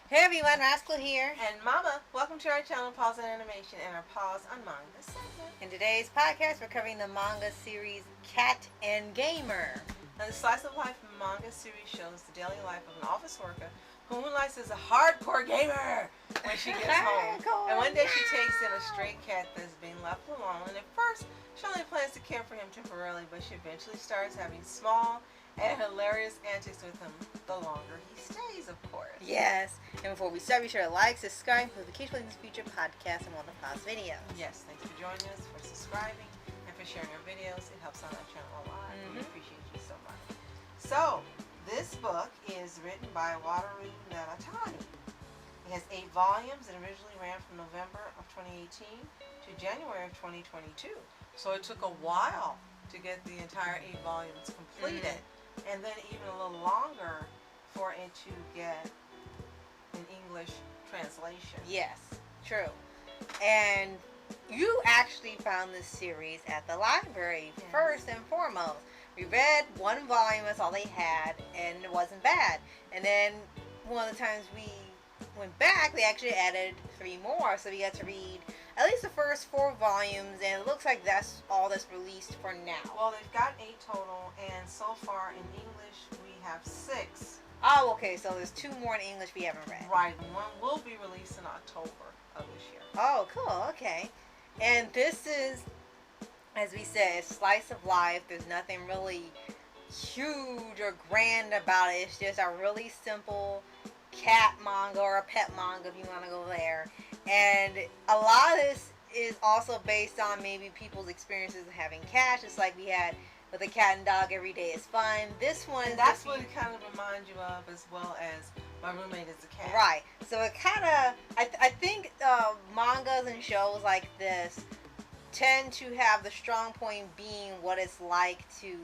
Hey everyone, Rascal here. And Mama, welcome to our channel, Paws On Animation, and our Paws on Manga segment. In today's podcast, we're covering the manga series Cat and Gamer. Now, the Slice of Life manga series shows the daily life of an office worker who moonlights as a hardcore gamer when she gets home. And one day she takes in a stray cat that's being left alone. And at first, she only plans to care for him temporarily, but she eventually starts having small and hilarious antics with him the longer he stays, of course. Yes. And before we start, be sure to like, subscribe, notification for this future podcast and one of the past videos. Yes, thanks for joining us, for subscribing, and for sharing our videos. It helps on our channel a lot. We appreciate you so much. So, this book is written by Wataru Naratani. It has 8 volumes and originally ran from November of 2018 to January of 2022. So it took a while to get the entire 8 volumes completed. And then even a little longer for it to get an English translation. Yes, true. And you actually found this series at the library, first and foremost. We read 1 volume, that's all they had, and it wasn't bad. And then one of the times we went back, they actually added 3 more, so we got to read at least the first 4 volumes, and it looks like that's all that's released for now. Well, they've got 8 total, and so far in English we have 6. Oh, okay, so there's 2 more in English we haven't read. Right, and 1 will be released in October of this year. Oh, cool, okay. And this is, as we said, slice of life. There's nothing really huge or grand about it. It's just a really simple cat manga or a pet manga if you want to go there. And a lot of this is also based on maybe people's experiences of having cats, just like we had with a cat and dog. Every day is fun. This one, and that's what it kind of reminds you of, as well as My Roommate is a Cat. Right. So it kind of, I think mangas and shows like this tend to have the strong point being what it's like to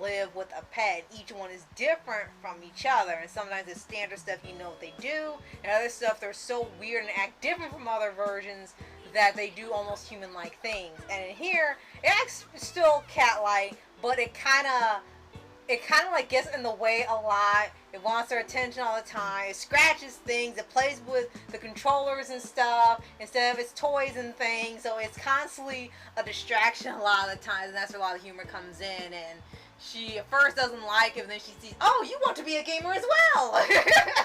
live with a pet. Each one is different from each other, and sometimes it's standard stuff, you know what they do, and other stuff they're so weird and act different from other versions that they do almost human-like things. And in here, it acts still cat-like, but it kind of like gets in the way a lot. It wants their attention all the time. It scratches things. It plays with the controllers and stuff instead of its toys and things. So it's constantly a distraction a lot of the times, and that's where a lot of humor comes in. And she at first doesn't like it, and then she sees, oh, you want to be a gamer as well.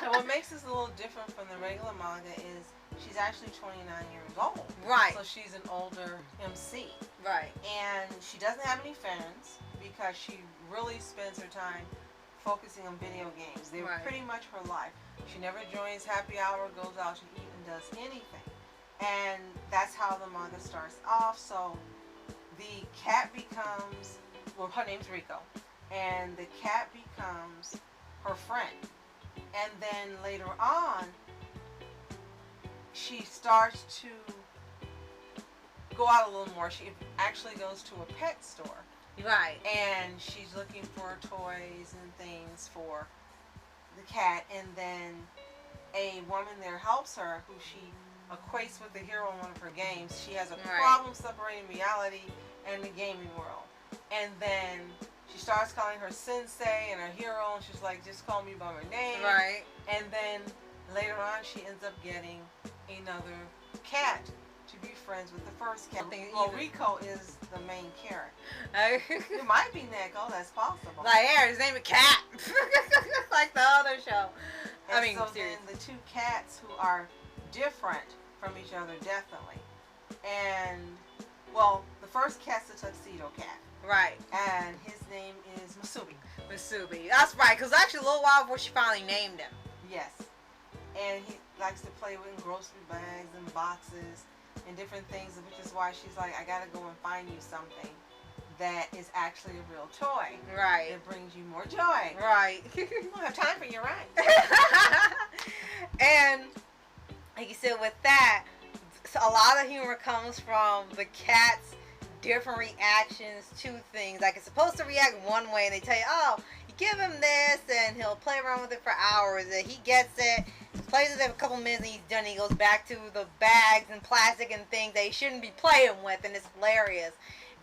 And what makes this a little different from the regular manga is she's actually 29 years old. Right. So she's an older MC. Right. And she doesn't have any friends because she really spends her time focusing on video games. They're pretty much her life. She never joins happy hour, goes out to eat, and does anything. And that's how the manga starts off. So the cat becomes, well, her name's Rico, and the cat becomes her friend. And then later on, she starts to go out a little more. She actually goes to a pet store. Right. And she's looking for toys and things for the cat, and then a woman there helps her who she equates with the hero in one of her games. She has a problem separating reality and the gaming world. And then she starts calling her sensei and her hero, and she's like, just call me by my name. Right. And then later on she ends up getting another cat to be friends with the first cat. Well, Rico is the main character. It might be Neko, that's possible. Like, yeah, his name is Cat. Like the other show. And so then the 2 cats who are different from each other, definitely. And, well, the first cat's the tuxedo cat. Right. And his name is Musubi. Musubi. That's right, because actually a little while before she finally named him. Yes. And he likes to play with grocery bags and boxes and different things, which is why she's like, I gotta go and find you something that is actually a real toy. Right. It brings you more joy. Right. You don't have time for your right. And like you said, with that, so a lot of humor comes from the cat's different reactions to things. Like, it's supposed to react one way, and they tell you, oh, you give him this and he'll play around with it for hours, and he gets it, plays with it for a couple minutes, and he's done. He goes back to the bags and plastic and things that he shouldn't be playing with, and it's hilarious.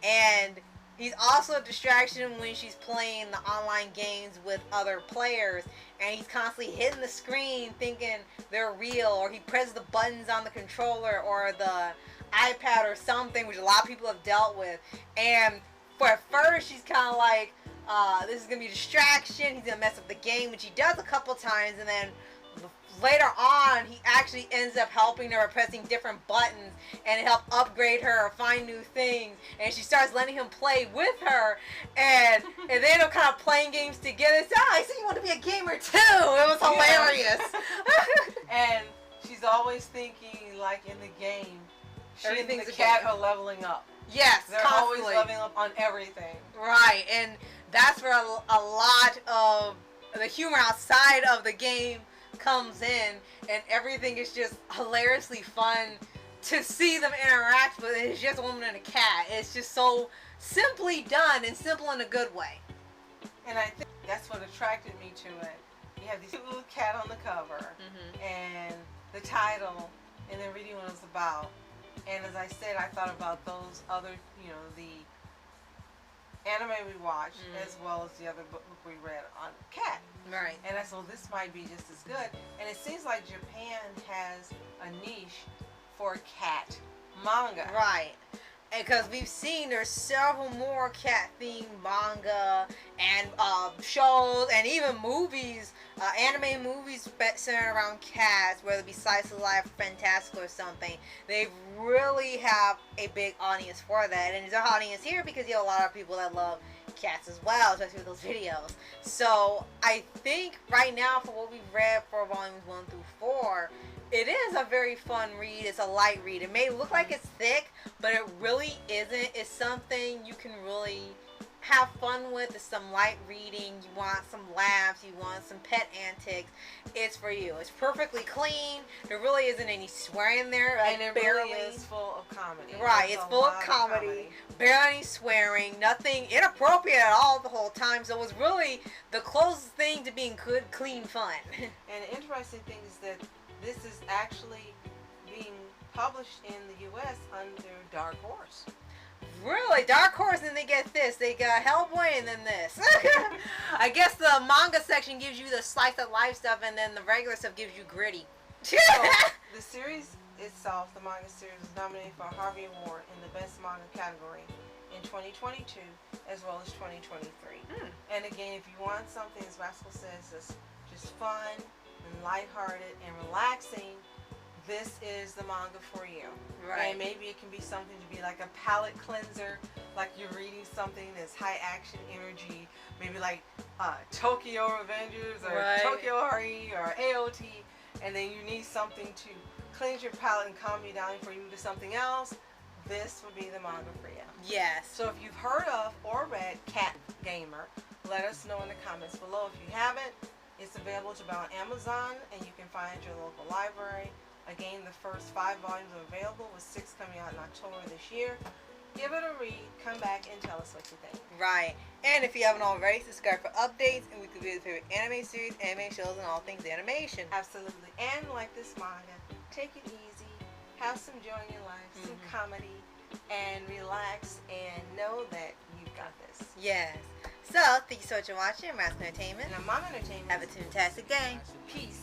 And he's also a distraction when she's playing the online games with other players, and he's constantly hitting the screen thinking they're real, or he presses the buttons on the controller or the iPad or something, which a lot of people have dealt with. And for at first, she's kind of like, this is going to be a distraction. He's going to mess up the game, which he does a couple times. And then later on, he actually ends up helping her, pressing different buttons, and it helped upgrade her or find new things. And she starts letting him play with her, and they end up kind of playing games together. So, I see you want to be a gamer too. It was hilarious. And she's always thinking, like in the game, she and Everything's the a cat game. are leveling up. Yes, They're constantly. always leveling up on everything. Right, and that's where a lot of the humor outside of the game comes in, and everything is just hilariously fun to see them interact with. It's just a woman and a cat. It's just so simply done, and simple in a good way. And I think that's what attracted me to it. You have this little cat on the cover, and the title, and then reading what it's about. And as I said, I thought about those other, the anime we watched, as well as the other book we read on cat. Right. And I thought this might be just as good. And it seems like Japan has a niche for cat manga. Right. Because we've seen there's several more cat-themed manga and shows and even movies, anime movies centered around cats, whether it be slice of life, fantastic, or something. They really have a big audience for that, and there's an audience here because you have a lot of people that love cats as well, especially with those videos. So I think right now, for what we've read for volumes 1 through 4, it is a very fun read. It's a light read. It may look like it's thick, but it really isn't. It's something you can really have fun with. It's some light reading. You want some laughs. You want some pet antics. It's for you. It's perfectly clean. There really isn't any swearing there. Like, And it barely. really is full of comedy. Right, There's it's a full of lot comedy, barely any swearing, nothing inappropriate at all the whole time. So it was really the closest thing to being good, clean fun. And the interesting thing is that this is actually being published in the U.S. under Dark Horse. Really? Dark Horse, and they get this. They got Hellboy and then this. I guess the manga section gives you the slice of life stuff, and then the regular stuff gives you gritty. So, the series itself, the manga series, is nominated for a Harvey Award in the Best Manga category in 2022 as well as 2023. And again, if you want something, as Rascal says, that's just fun and lighthearted and relaxing, this is the manga for you. Right. And maybe it can be something to be like a palate cleanser, like you're reading something that's high action energy, maybe like Tokyo Revengers or Tokyo RE or AOT, and then you need something to cleanse your palate and calm you down before you move to something else. This would be the manga for you. Yes. So if you've heard of or read Cat Gamer, let us know in the comments below. If you haven't, it's available to buy on Amazon, and you can find it at your local library. Again, the first 5 volumes are available, with 6 coming out in October this year. Give it a read, come back, and tell us what you think. Right. And if you haven't already, subscribe for updates and weekly videos of favorite anime series, anime shows, and all things animation. Absolutely. And like this manga, take it easy, have some joy in your life, some comedy, and relax, and know that you've got this. Yes. So, thank you so much for watching. I'm Rascal Entertainment. And I'm Manga Entertainment. Have a fantastic day. Peace.